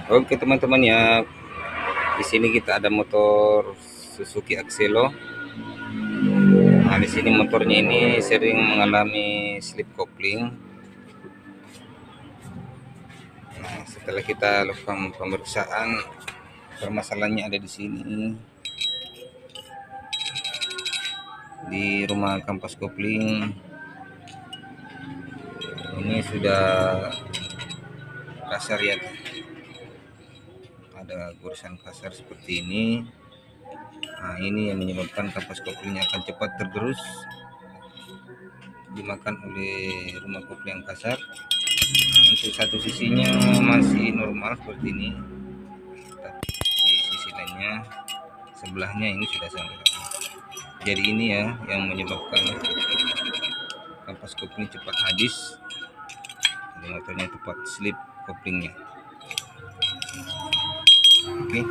Oke teman-teman ya, di sini kita ada motor Suzuki Axelo. Nah, di sini motornya ini sering mengalami slip kopling. Nah, setelah kita lakukan pemeriksaan, permasalahannya ada di sini, di rumah kampas kopling. Ini sudah kasar ya, ada goresan kasar seperti ini. Nah, ini yang menyebabkan kampas koplingnya akan cepat tergerus, dimakan oleh rumah kopling yang kasar. Nah, untuk satu sisinya masih normal seperti ini, tapi di sisi lainnya sebelahnya ini sudah sangat. Jadi ini ya yang menyebabkan kampas kopling cepat habis, motornya cepat slip koplingnya. Oke.